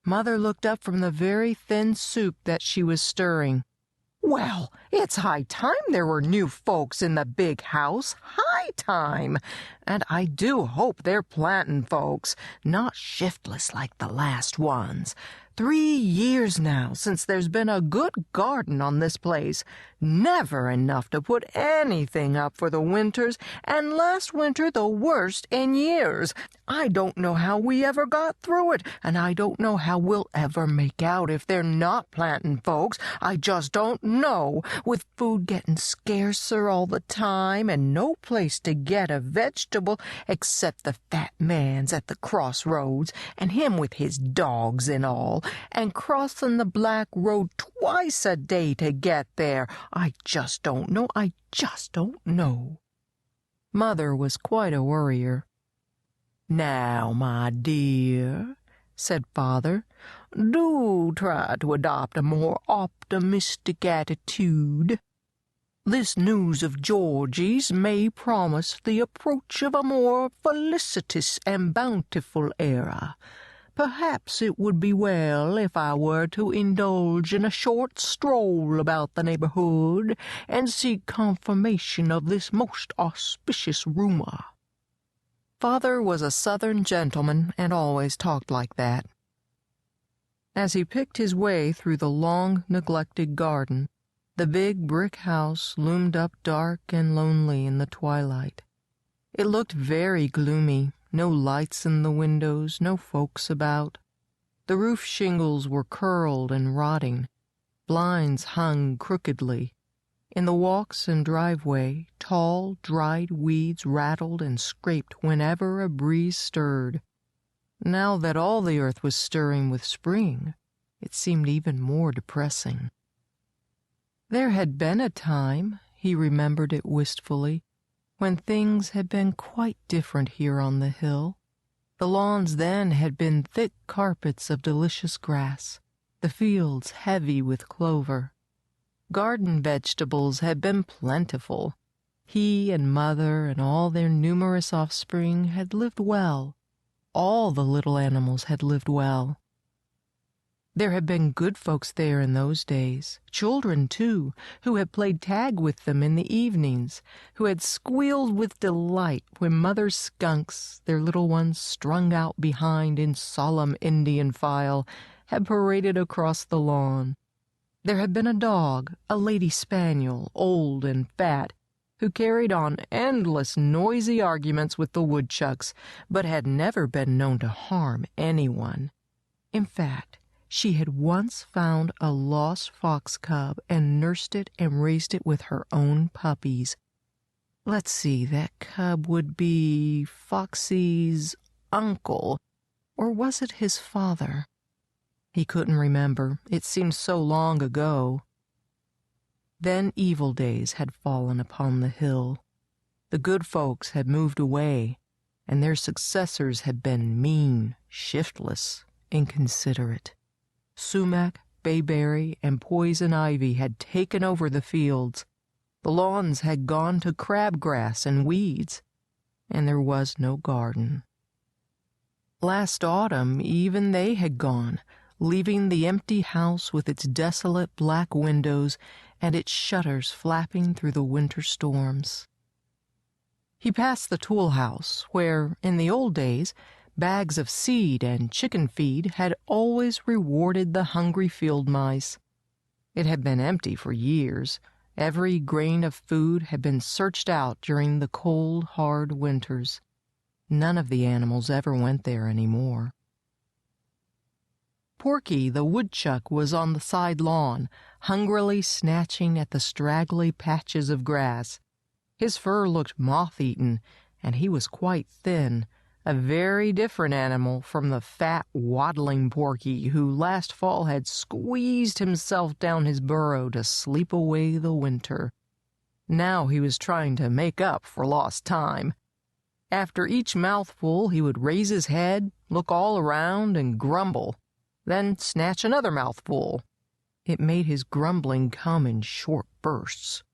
Mother looked up from the very thin soup that she was stirring. "Well, it's high time there were new folks in the big house. High time! And I do hope they're plantin' folks, not shiftless like the last ones. 3 years now since there's been a good garden on this place. Never enough to put anything up for the winters, and last winter the worst in years. I don't know how we ever got through it, and I don't know how we'll ever make out if they're not plantin' folks. I just don't know, with food getting scarcer all the time and no place to get a vegetable except the fat man's at the crossroads, and him with his dogs and all, and crossin' the black road twice a day to get there. I just don't know. I just don't know." Mother was quite a worrier. "Now, my dear," said Father, "do try to adopt a more optimistic attitude. This news of Georgie's may promise the approach of a more felicitous and bountiful era. Perhaps it would be well if I were to indulge in a short stroll about the neighborhood and seek confirmation of this most auspicious rumor." Father was a Southern gentleman and always talked like that. As he picked his way through the long, neglected garden, the big brick house loomed up dark and lonely in the twilight. It looked very gloomy. No lights in the windows, no folks about. The roof shingles were curled and rotting. Blinds hung crookedly. In the walks and driveway, tall, dried weeds rattled and scraped whenever a breeze stirred. Now that all the earth was stirring with spring, it seemed even more depressing. There had been a time, he remembered it wistfully, when things had been quite different here on the hill. The lawns then had been thick carpets of delicious grass, the fields heavy with clover. Garden vegetables had been plentiful. He and Mother and all their numerous offspring had lived well. All the little animals had lived well. There had been good folks there in those days, children, too, who had played tag with them in the evenings, who had squealed with delight when Mother's skunks, their little ones strung out behind in solemn Indian file, had paraded across the lawn. There had been a dog, a lady spaniel, old and fat, who carried on endless noisy arguments with the woodchucks, but had never been known to harm anyone. In fact, she had once found a lost fox cub and nursed it and raised it with her own puppies. Let's see, that cub would be Foxy's uncle, or was it his father? He couldn't remember. It seemed so long ago. Then evil days had fallen upon the hill. The good folks had moved away, and their successors had been mean, shiftless, inconsiderate. Sumac, bayberry, and poison ivy had taken over the fields. The lawns had gone to crabgrass and weeds, and there was no garden. Last autumn, even they had gone, leaving the empty house with its desolate black windows and its shutters flapping through the winter storms. He passed the tool house, where, in the old days, bags of seed and chicken feed had always rewarded the hungry field mice. It had been empty for years. Every grain of food had been searched out during the cold, hard winters. None of the animals ever went there any more. Porky the woodchuck was on the side lawn, hungrily snatching at the straggly patches of grass. His fur looked moth-eaten, and he was quite thin, a very different animal from the fat, waddling Porky who last fall had squeezed himself down his burrow to sleep away the winter. Now he was trying to make up for lost time. After each mouthful he would raise his head, look all around, and grumble, then snatch another mouthful. It made his grumbling come in short bursts.